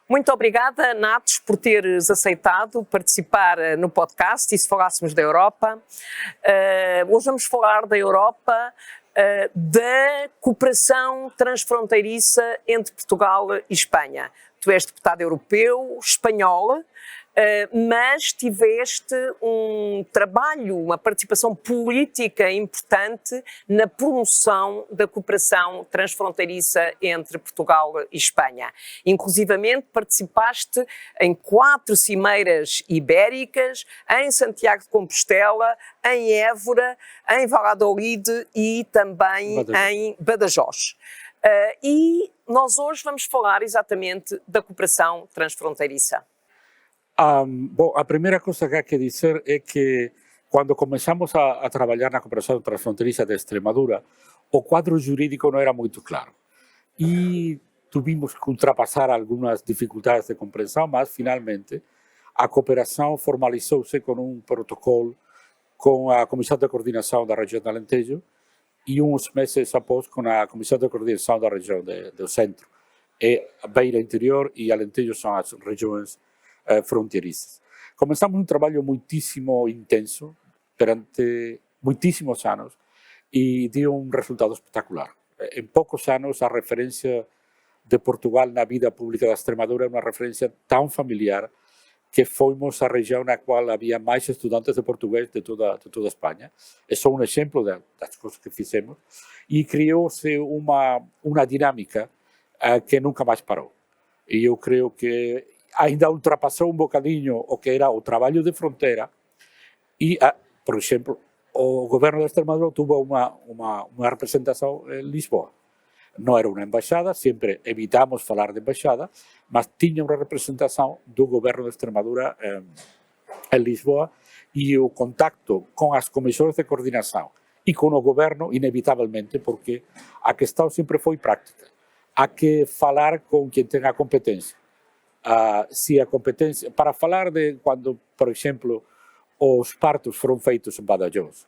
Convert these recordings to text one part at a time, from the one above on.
Muito obrigada, Natos, por teres aceitado participar no podcast. E se falássemos da Europa, hoje vamos falar da Europa, da cooperação transfronteiriça entre Portugal e Espanha. Tu és deputado europeu, espanhol, mas tiveste um trabalho, uma participação política importante na promoção da cooperação transfronteiriça entre Portugal e Espanha. Inclusivamente participaste em 4 cimeiras ibéricas, em Santiago de Compostela, em Évora, em Valladolid e também em Badajoz. E nós hoje vamos falar exatamente da cooperação transfronteiriça. Bom, a primeira coisa que há que dizer é que quando começamos a trabalhar na cooperação transfronteiriça de Extremadura, o quadro jurídico não era muito claro. E tivemos que ultrapassar algumas dificuldades de compreensão, mas finalmente a cooperação formalizou-se com um protocolo com a Comissão de Coordenação da região do Alentejo e uns meses após com a Comissão de Coordenação da região do Centro. A Beira Interior e Alentejo são as regiões fronteiriças. Começamos um trabalho muitíssimo intenso durante muitíssimos anos e deu um resultado espetacular. Em poucos anos, a referência de Portugal na vida pública da Extremadura é uma referência tão familiar que fomos a região na qual havia mais estudantes de português de toda a Espanha. É só um exemplo das coisas que fizemos. E criou-se uma dinâmica que nunca mais parou. E eu creio que ainda ultrapassou um bocadinho o que era o trabalho de fronteira e, por exemplo, o governo da Extremadura teve uma representação em Lisboa. Não era uma embaixada, sempre evitamos falar de embaixada, mas tinha uma representação do governo da Extremadura em Lisboa e o contacto com as comissões de coordenação e com o governo, inevitavelmente, porque a questão sempre foi prática. Há que falar com quem tem a competência. Se a competência, para falar de quando, por exemplo, os partos foram feitos em Badajoz,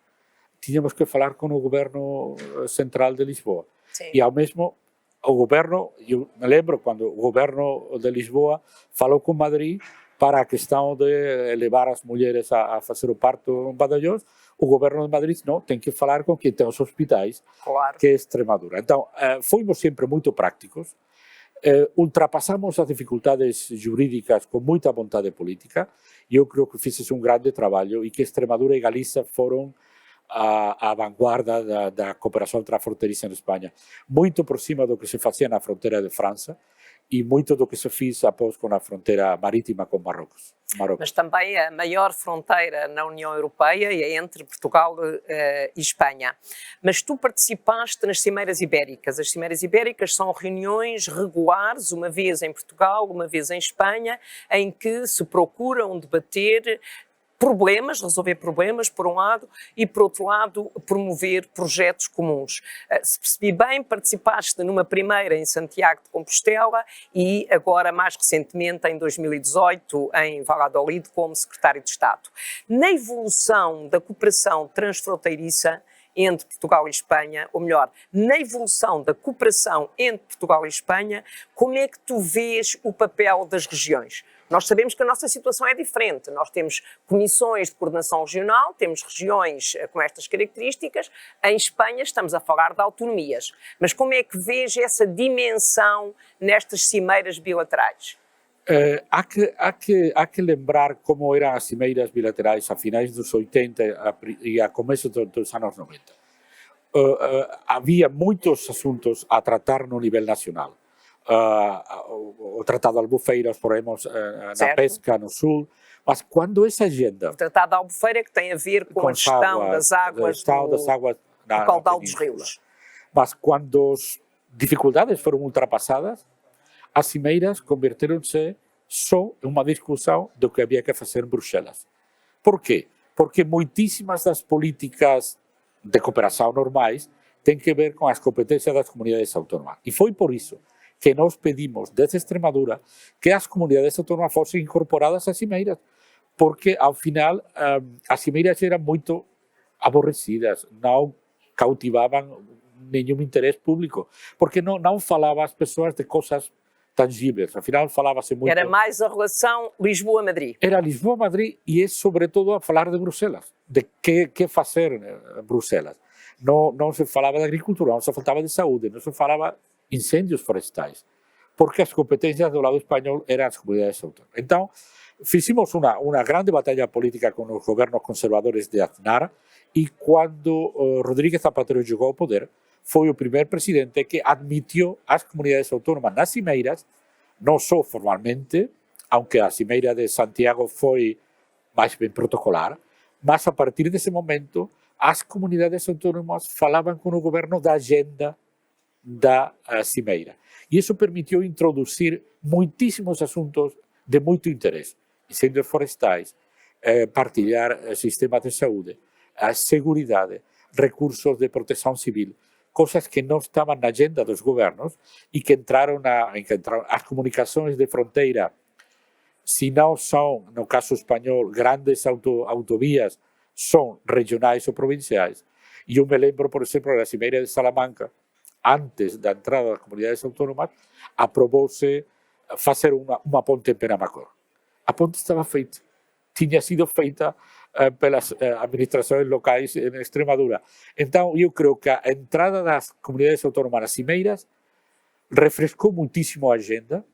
tínhamos que falar com o governo central de Lisboa. Sim. E ao mesmo, o governo, eu me lembro quando o governo de Lisboa falou com Madrid para a questão de levar as mulheres a fazer o parto em Badajoz, o governo de Madrid não, tem que falar com quem tem os hospitais, claro, que é Extremadura. Então, fomos sempre muito práticos. Ultrapassamos as dificuldades jurídicas com muita vontade política e eu creio que fizesse um grande trabalho e que Extremadura e Galiza foram a vanguarda da cooperação transfronteiriça na Espanha, muito por cima do que se fazia na fronteira de França e muito do que se fez após com a fronteira marítima com Marrocos. Mas também a maior fronteira na União Europeia é entre Portugal e Espanha. Mas tu participaste nas Cimeiras Ibéricas. As Cimeiras Ibéricas são reuniões regulares, uma vez em Portugal, uma vez em Espanha, em que se procuram debater problemas, resolver problemas, por um lado, e, por outro lado, promover projetos comuns. Se percebi bem, participaste numa primeira em Santiago de Compostela e agora, mais recentemente, em 2018, em Valladolid, como secretário de Estado. Na evolução da cooperação transfronteiriça entre Portugal e Espanha, ou melhor, na evolução da cooperação entre Portugal e Espanha, como é que tu vês o papel das regiões? Nós sabemos que a nossa situação é diferente. Nós temos comissões de coordenação regional, temos regiões com estas características. Em Espanha estamos a falar de autonomias. Mas como é que vês essa dimensão nestas cimeiras bilaterais? Há que lembrar como eram as cimeiras bilaterais a finais dos 80 e a começo dos anos 90. Havia muitos assuntos a tratar no nível nacional. O Tratado de Albufeira, poremos, na pesca no sul, mas quando essa agenda... O Tratado de Albufeira que tem a ver com a gestão das águas no caudal dos rios. Mas quando as dificuldades foram ultrapassadas, as cimeiras converteram-se só em uma discussão do que havia que fazer em Bruxelas. Por quê? Porque muitíssimas das políticas de cooperação normais têm que ver com as competências das comunidades autónomas. E foi por isso que nós pedimos desde Extremadura que as comunidades autónomas fossem incorporadas às cimeiras, porque ao final as cimeiras eram muito aborrecidas, não cautivavam nenhum interesse público, porque não falavam as pessoas de coisas tangíveis. Afinal, falava-se muito... Era mais a relação Lisboa-Madrid. Era Lisboa-Madrid e é, sobretudo, a falar de Bruxelas, de que fazer em Bruxelas. Não se falava de agricultura, não se falava de saúde, não se falava de incêndios florestais, porque as competências do lado espanhol eram as comunidades autónomas. Então, fizemos uma grande batalha política com os governos conservadores de Aznar e quando Rodríguez Zapatero chegou ao poder, foi o primeiro presidente que admitiu as comunidades autónomas nas cimeiras, não só formalmente, aunque a cimeira de Santiago foi mais bem protocolar, mas a partir desse momento as comunidades autónomas falavam com o governo da agenda da cimeira. E isso permitiu introduzir muitíssimos assuntos de muito interesse. Incêndios florestais, partilhar sistemas de saúde, segurança, recursos de proteção civil, coisas que não estavam na agenda dos governos e que entraram as comunicações de fronteira, se não são, no caso espanhol, grandes autovias, são regionais ou provinciais. E eu me lembro, por exemplo, da cimeira de Salamanca, antes da entrada das comunidades autónomas, aprovou-se fazer uma ponte em Penamacor. A ponte estava feita, tinha sido feita pelas administrações locais em Extremadura. Então, eu creio que a entrada das comunidades autónomas nas cimeiras refrescou muitíssimo a agenda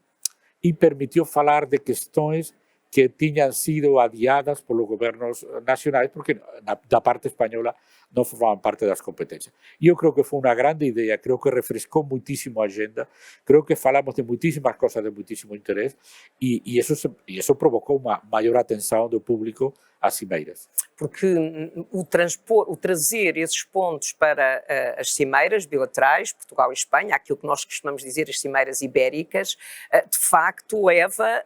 e permitiu falar de questões que tinham sido adiadas pelos governos nacionais, porque da parte espanhola não formavam parte das competências. E eu creio que foi uma grande ideia, creio que refrescou muitíssimo a agenda, creio que falamos de muitíssimas coisas de muitíssimo interesse e isso provocou uma maior atenção do público às cimeiras. Porque o trazer esses pontos para as cimeiras bilaterais, Portugal e Espanha, aquilo que nós costumamos dizer as cimeiras ibéricas, de facto leva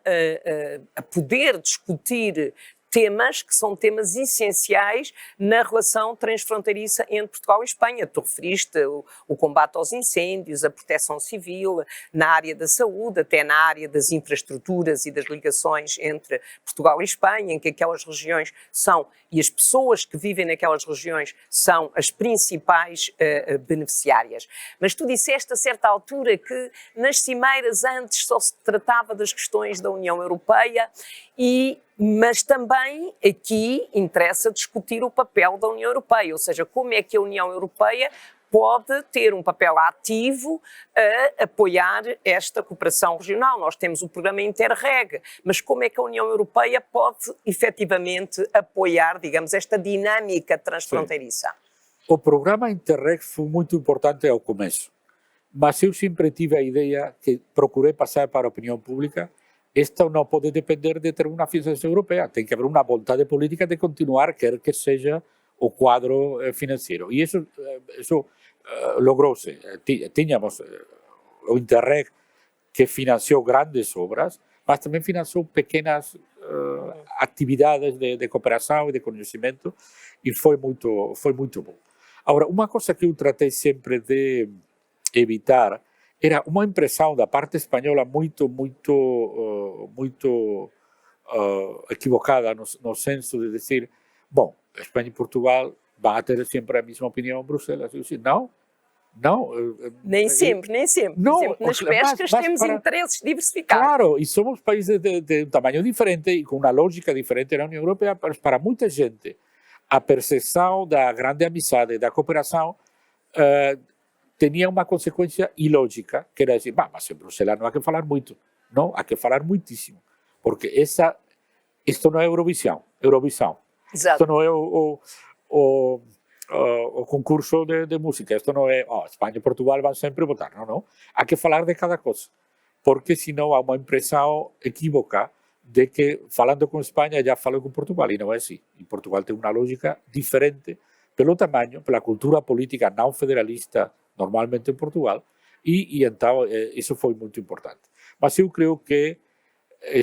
a poder discutir temas que são temas essenciais na relação transfronteiriça entre Portugal e Espanha. Tu referiste o combate aos incêndios, a proteção civil, na área da saúde, até na área das infraestruturas e das ligações entre Portugal e Espanha, em que aquelas regiões são, e as pessoas que vivem naquelas regiões são as principais beneficiárias. Mas tu disseste a certa altura que nas cimeiras antes só se tratava das questões da União Europeia mas também aqui interessa discutir o papel da União Europeia, ou seja, como é que a União Europeia pode ter um papel ativo a apoiar esta cooperação regional. Nós temos o programa Interreg, mas como é que a União Europeia pode efetivamente apoiar, digamos, esta dinâmica transfronteiriça? Sim. O programa Interreg foi muito importante ao começo, mas eu sempre tive a ideia que procurei passar para a opinião pública. Esto no puede depender de ter una financiación europea, tiene que haber una voluntad política de continuar, quer que sea o cuadro financiero. Y eso logróse. Teníamos o Interreg que financió grandes obras, mas también financió pequeñas actividades de cooperación y de conocimiento, y fue muy bueno. Ahora, una cosa que yo traté siempre de evitar era uma impressão da parte espanhola muito equivocada no senso de dizer, bom, Espanha e Portugal vão ter sempre a mesma opinião em Bruxelas. Eu disse, não. Nem sempre. Não, nas pescas temos interesses diversificados. Claro, e somos países de um tamanho diferente e com uma lógica diferente na União Europeia, mas para muita gente a percepção da grande amizade, da cooperação, tinha uma consequência ilógica, que era dizer, mas em Bruxelas não há que falar muito. Não, há que falar muitíssimo. Porque isto não é Eurovisão. Exato. Isto não é o concurso de música. Isto não é, Espanha e Portugal vão sempre votar. Não. Há que falar de cada coisa. Porque senão há uma impressão equívoca de que, falando com Espanha, já falo com Portugal. E não é assim. E Portugal tem uma lógica diferente pelo tamanho, pela cultura política não federalista normalmente em Portugal, e então isso foi muito importante. Mas eu creio que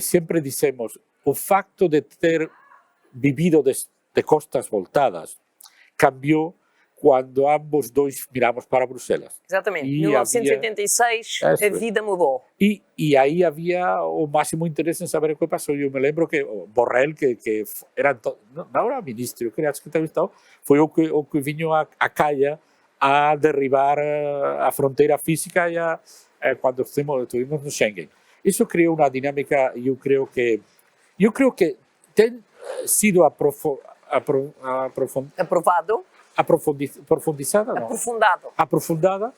sempre dizemos, o facto de ter vivido de costas voltadas cambiou quando ambos dois miramos para Bruxelas. Exatamente. Em 1986 a vida mudou. E aí havia o máximo interesse em saber o que passou. Eu me lembro que Borrell, que era, não era ministro, eu queria secretário de Estado, foi o que vinha a Calla a derribar a fronteira física cuando estuvimos en Schengen. Eso creó una dinámica, yo creo que ten sido Aprovado? profundizada, não? Aprofundado. Aprofundada,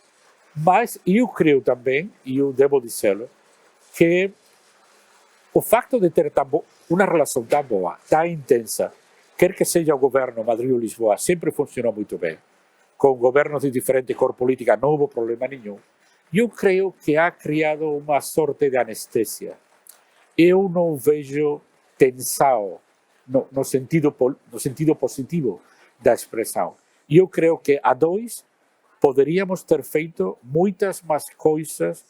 mas eu creio também, e eu devo dizê-lo, que o facto de ter uma relação tão boa, tão intensa, quer que seja o governo Madrid ou Lisboa, sempre funcionou muito bem. Com governos de diferente cor política não houve problema nenhum. Eu creio que ha criado uma sorte de anestesia. Eu não vejo tensão no sentido positivo da expressão. Eu creio que a dois poderíamos ter feito muitas mais coisas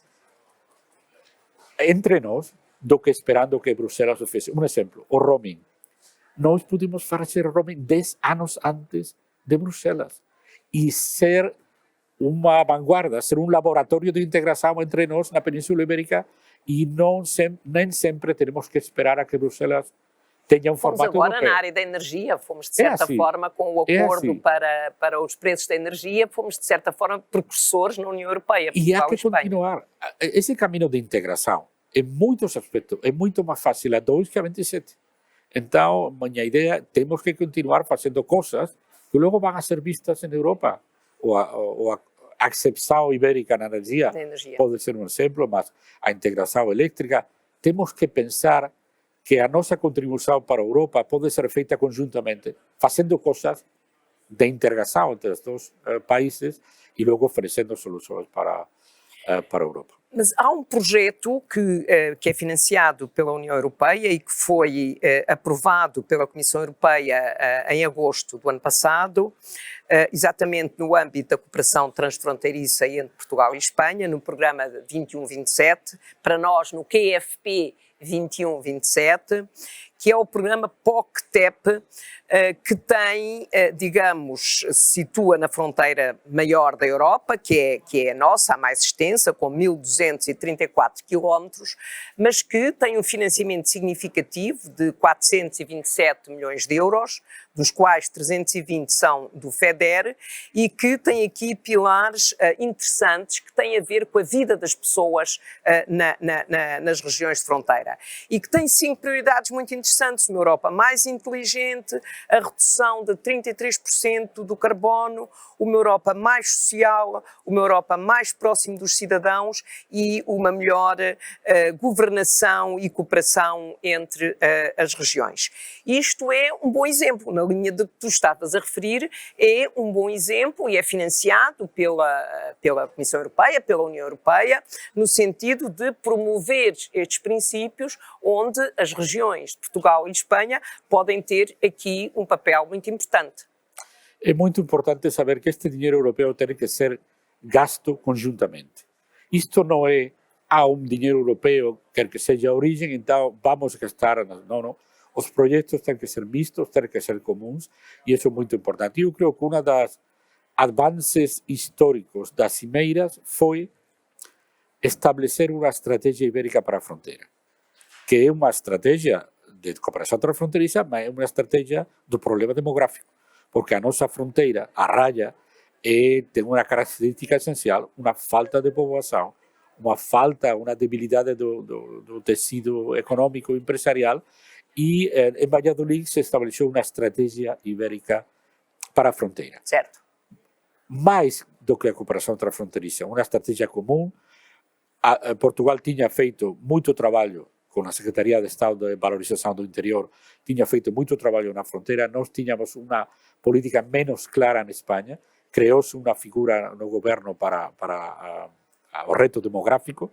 entre nós do que esperando que Bruxelas o fizesse. Um exemplo, o roaming. Nós pudimos fazer roaming 10 anos antes de Bruxelas e ser uma vanguarda, ser um laboratório de integração entre nós na Península Ibérica e nem sempre temos que esperar a que Bruxelas tenha formato agora europeu. Na área da energia, fomos de certa forma, com o acordo para os preços da energia, fomos de certa forma precursores na União Europeia. E há que continuar. Esse caminho de integração, em muitos aspectos, é muito mais fácil a 2 que a 27. Então, minha ideia, temos que continuar fazendo coisas que logo vão ser vistas na Europa. A accepção ibérica na energia pode ser um exemplo, mas a integração elétrica, temos que pensar que a nossa contribuição para a Europa pode ser feita conjuntamente, fazendo coisas de integração entre os dois países e logo oferecendo soluções para a Europa. Mas há um projeto que é financiado pela União Europeia e que foi aprovado pela Comissão Europeia em agosto do ano passado, exatamente no âmbito da cooperação transfronteiriça entre Portugal e Espanha, no programa 21-27, para nós no QFP 21-27, que é o programa POC-TEP, que tem, digamos, se situa na fronteira maior da Europa, que é a nossa, a mais extensa, com 1.234 quilómetros, mas que tem um financiamento significativo de 427 milhões de euros, dos quais 320 são do FEDER, e que tem aqui pilares interessantes que têm a ver com a vida das pessoas nas regiões de fronteira. E que tem 5 prioridades muito interessantes: uma Europa mais inteligente, a redução de 33% do carbono, uma Europa mais social, uma Europa mais próxima dos cidadãos e uma melhor governação e cooperação entre as regiões. Isto é um bom exemplo, na linha de que tu estavas a referir, é um bom exemplo e é financiado pela Comissão Europeia, pela União Europeia, no sentido de promover estes princípios onde as regiões de Portugal e Espanha podem ter aqui um papel muito importante. É muito importante saber que este dinheiro europeu tem que ser gasto conjuntamente. Isto não é um dinheiro europeu, quer que seja a origem, então vamos gastar. Não. Os projetos têm que ser mistos, têm que ser comuns, e isso é muito importante. Eu creio que um dos avanços históricos das cimeiras foi estabelecer uma estratégia ibérica para a fronteira, que é uma estratégia de cooperação transfronteiriça, mas é uma estratégia do problema demográfico, porque a nossa fronteira, a raya, tem uma característica essencial: uma falta de população, uma debilidade do tecido econômico e empresarial, e em Valladolid se estabeleceu uma estratégia ibérica para a fronteira. Certo. Mais do que a cooperação transfronteiriça, uma estratégia comum. Portugal tinha feito muito trabalho com a Secretaria de Estado de Valorização do Interior, tinha feito muito trabalho na fronteira. Nós tínhamos uma política menos clara na Espanha, criou-se uma figura no governo para o reto demográfico,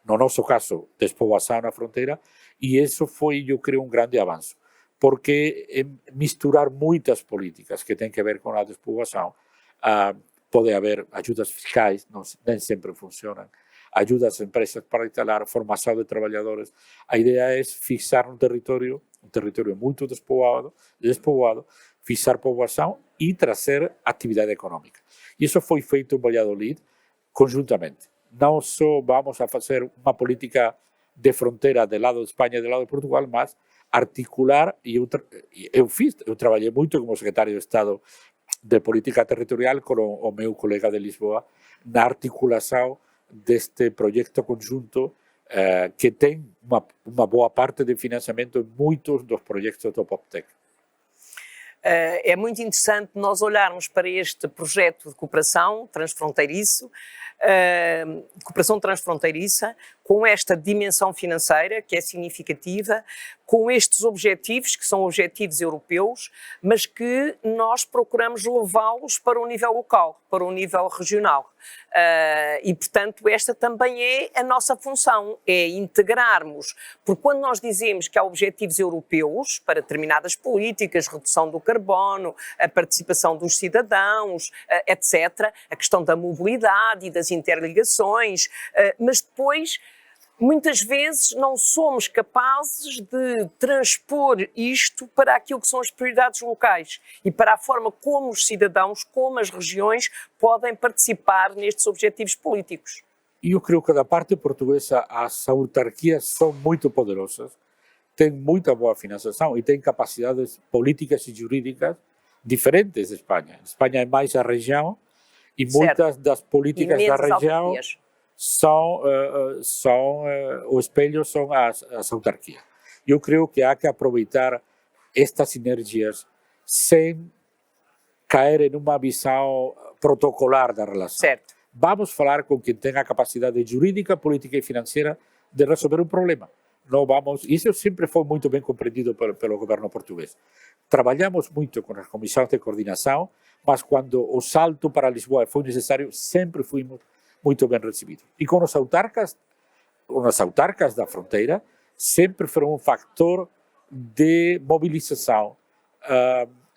no nosso caso, despovoação na fronteira, e isso foi, eu creio, um grande avanço, porque misturar muitas políticas que têm a ver com a despovoação, pode haver ajudas fiscais, nem sempre funcionam, ajudas às empresas para instalar, formação de trabalhadores. A ideia é fixar um território muito despovoado, fixar povoação e trazer atividade econômica. E isso foi feito em Valladolid conjuntamente. Não só vamos a fazer uma política de fronteira do lado de Espanha e do lado de Portugal, mas articular, e eu trabalhei muito como secretário de Estado de Política Territorial com o meu colega de Lisboa, na articulação deste projeto conjunto que tem uma boa parte de financiamento em muitos dos projetos do PopTech. É muito interessante nós olharmos para este projeto de cooperação transfronteiriço, cooperação transfronteiriça, com esta dimensão financeira que é significativa, com estes objetivos, que são objetivos europeus, mas que nós procuramos levá-los para o nível local, para o nível regional. E, portanto, esta também é a nossa função, é integrarmos, porque quando nós dizemos que há objetivos europeus para determinadas políticas, redução do carbono, a participação dos cidadãos, etc., a questão da mobilidade e das interligações, mas depois muitas vezes não somos capazes de transpor isto para aquilo que são as prioridades locais e para a forma como os cidadãos, como as regiões podem participar nestes objetivos políticos. Eu creio que da parte portuguesa as autarquias são muito poderosas, têm muita boa financiação e têm capacidades políticas e jurídicas diferentes da Espanha. A Espanha é mais a região e muitas das políticas da região autarquias. O espelho são as autarquias. Eu creio que há que aproveitar estas sinergias sem cair em uma visão protocolar da relação. Certo. Vamos falar com quem tem a capacidade jurídica, política e financeira de resolver um problema. Não vamos. Isso sempre foi muito bem compreendido pelo governo português. Trabalhamos muito com as comissões de coordenação, mas quando o salto para Lisboa foi necessário, sempre fomos muito bem recebidos. E com os autarcas da fronteira, sempre foram um fator de mobilização,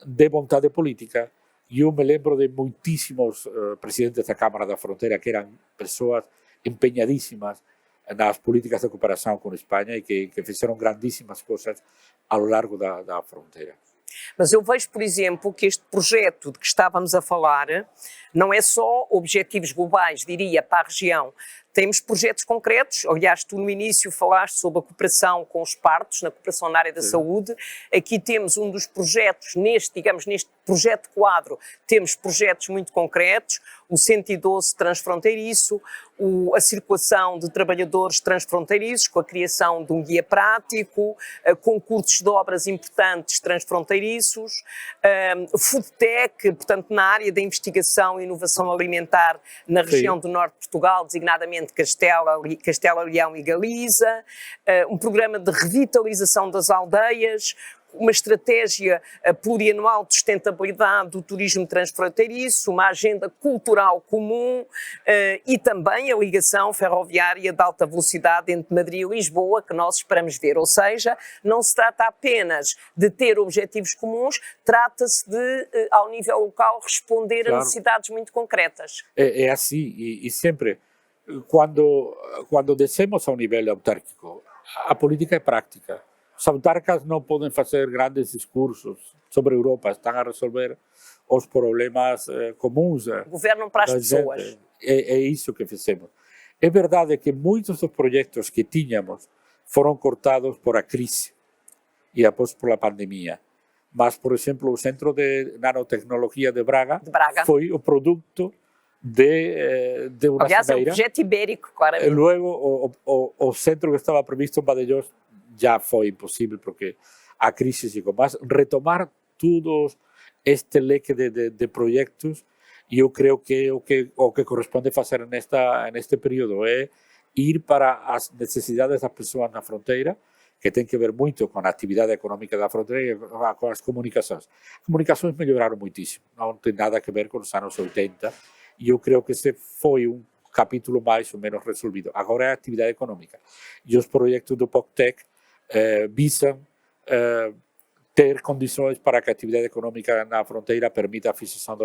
de vontade política. E eu me lembro de muitíssimos presidentes da Câmara da Fronteira que eram pessoas empenhadíssimas nas políticas de cooperação com a Espanha e que fizeram grandíssimas coisas ao largo da fronteira. Mas eu vejo, por exemplo, que este projeto de que estávamos a falar não é só objetivos globais, diria, para a região. Temos projetos concretos, aliás, tu no início falaste sobre a cooperação com os partos, na cooperação na área da saúde. Aqui temos um dos projetos, neste projeto quadro, temos projetos muito concretos, o 112 transfronteiriço, a circulação de trabalhadores transfronteiriços, com a criação de um guia prático, concursos de obras importantes transfronteiriços, Foodtech, portanto, na área da investigação e inovação alimentar na região do norte de Portugal, designadamente Castela, Leão e Galiza, um programa de revitalização das aldeias, uma estratégia plurianual de sustentabilidade do turismo transfronteiriço, uma agenda cultural comum e também a ligação ferroviária de alta velocidade entre Madrid e Lisboa, que nós esperamos ver. Ou seja, não se trata apenas de ter objetivos comuns, trata-se de, ao nível local, responder a necessidades muito concretas. É assim, e sempre, quando descemos ao nível autárquico, a política é prática. Os autarcas não podem fazer grandes discursos sobre a Europa, estão a resolver os problemas comuns. Governam para as pessoas. É isso que fizemos. É verdade que muitos dos projetos que tínhamos foram cortados por a crise e depois por a pandemia. Mas, por exemplo, o Centro de Nanotecnologia de Braga foi o produto de uma Aliás, cimeira. É um projeto ibérico, claramente. Luego, o centro que estava previsto em Badajoz já foi impossível porque a crise chegou. Mas retomar todo este leque de projetos, e eu creio que o que corresponde fazer neste período é ir para as necessidades das pessoas na fronteira, que tem que ver muito com a atividade econômica da fronteira e com as comunicações. As comunicações melhoraram muitíssimo, não tem nada a ver com os anos 80, e eu creio que esse foi um capítulo mais ou menos resolvido. Agora é a atividade econômica. E os projetos do PopTech visam ter condições para que a atividade econômica na fronteira permita a fixação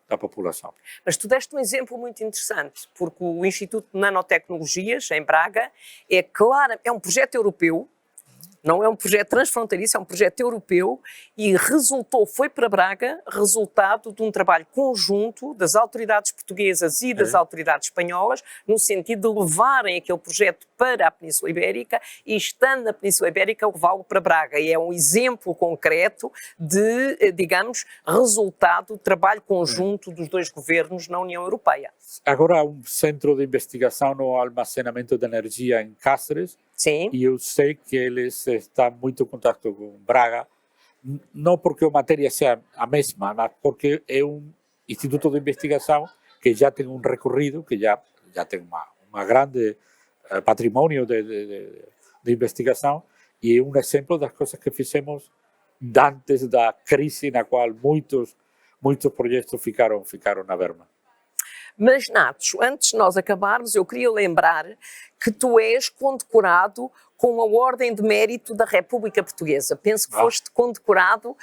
da população. Mas tu deste um exemplo muito interessante, porque o Instituto de Nanotecnologias, em Braga, é um projeto europeu, não é um projeto transfronteiriço, é um projeto europeu e foi para Braga resultado de um trabalho conjunto das autoridades portuguesas e das autoridades espanholas, no sentido de levarem aquele projeto para a Península Ibérica e, estando na Península Ibérica, levá-lo para Braga. E é um exemplo concreto de, digamos, resultado do trabalho conjunto dos dois governos na União Europeia. agora há centro de investigação no armazenamento de energia em Cáceres. Sim. E eu sei que eles estão muito em contato com Braga, não porque a matéria seja a mesma, mas porque é instituto de investigação que já tem recorrido, que já tem uma grande patrimônio de investigação, e é exemplo das coisas que fizemos antes da crise na qual muitos projetos ficaram na verma. Mas, Natos, antes de nós acabarmos, eu queria lembrar que tu és condecorado com a Ordem de Mérito da República Portuguesa. Penso que foste condecorado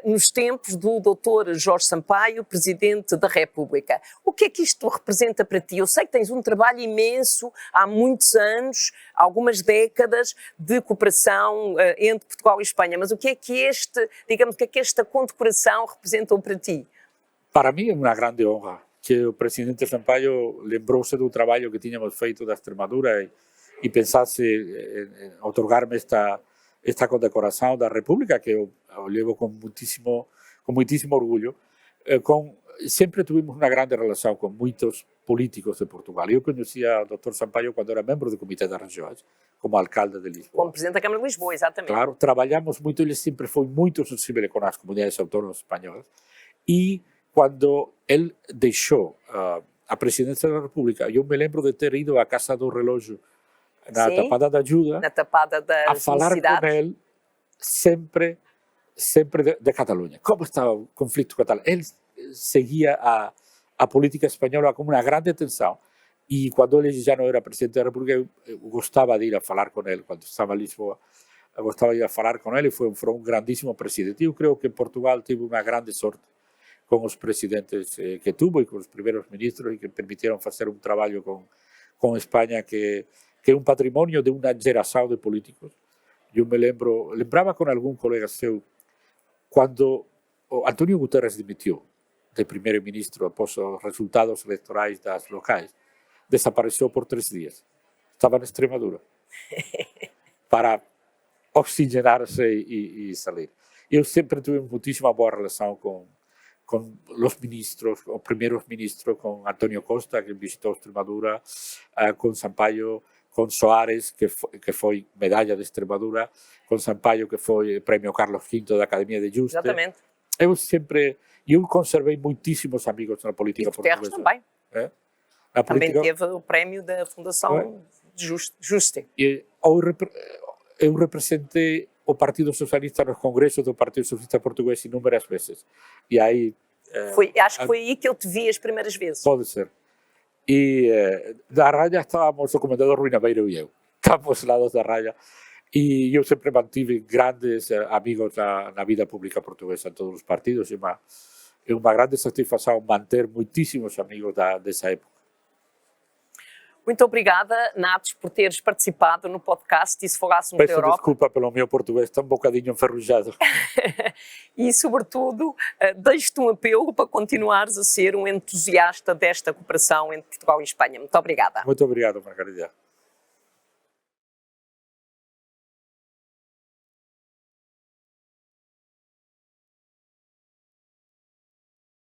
nos tempos do Dr. Jorge Sampaio, Presidente da República. O que é que isto representa para ti? Eu sei que tens um trabalho imenso, há muitos anos, algumas décadas de cooperação entre Portugal e Espanha, mas o que é que esta condecoração representou para ti? Para mim é uma grande honra que o Presidente Sampaio lembrou-se do trabalho que tínhamos feito da Extremadura e pensasse em otorgar-me esta condecoração da República, que eu levo com muitíssimo orgulho. Sempre tivemos uma grande relação com muitos políticos de Portugal. Eu conhecia o Dr. Sampaio quando era membro do Comitê das Regiões, como alcalde de Lisboa. Como Presidente da Câmara de Lisboa, exatamente. Claro, trabalhamos muito, ele sempre foi muito sensível com as comunidades autónomas espanholas. E quando ele deixou a presidência da República, eu me lembro de ter ido à Casa do Relógio, na Tapada da Ajuda, a falar com ele sempre de Catalunha. Como está o conflito catalão? Ele seguia a política espanhola com uma grande atenção. E quando ele já não era presidente da República, eu gostava de ir a falar com ele. Quando estava em Lisboa, eu gostava de ir a falar com ele. Foi um grandíssimo presidente. Eu creio que Portugal teve uma grande sorte com os presidentes que tuvo e com os primeiros ministros e que permitiram fazer um trabalho com Espanha que é um patrimônio de uma geração de políticos. Eu me lembrava com algum colega seu, quando António Guterres demitiu de primeiro-ministro após os resultados eleitorais das locais, desapareceu por 3 dias. Estava na Extremadura para oxigenar-se e sair. Eu sempre tive muitíssima boa relação com os ministros, os primeiros ministros, com António Costa, que visitou Extremadura, com Sampaio, com Soares, que foi medalha de Extremadura, com Sampaio, que foi prêmio Carlos V da Academia de Juste. Exatamente. Eu conservei muitíssimos amigos na política portuguesa. Também. Também teve o prémio da Fundação Juste. Eu representei o Partido Socialista nos congressos do Partido Socialista Português inúmeras vezes. E aí... acho que foi aí que eu te vi as primeiras vezes. Pode ser. E da Raya estávamos o comendador Rui Naveiro e eu. Estávamos lados da Raya. E eu sempre mantive grandes amigos na vida pública portuguesa em todos os partidos. É uma grande satisfação manter muitíssimos amigos dessa época. Muito obrigada, Natos, por teres participado no podcast e se falássemos da Europa. Desculpa pelo meu português, tão um bocadinho enferrujado. E, sobretudo, deixo-te um apelo para continuares a ser um entusiasta desta cooperação entre Portugal e Espanha. Muito obrigada. Muito obrigado, Margarida.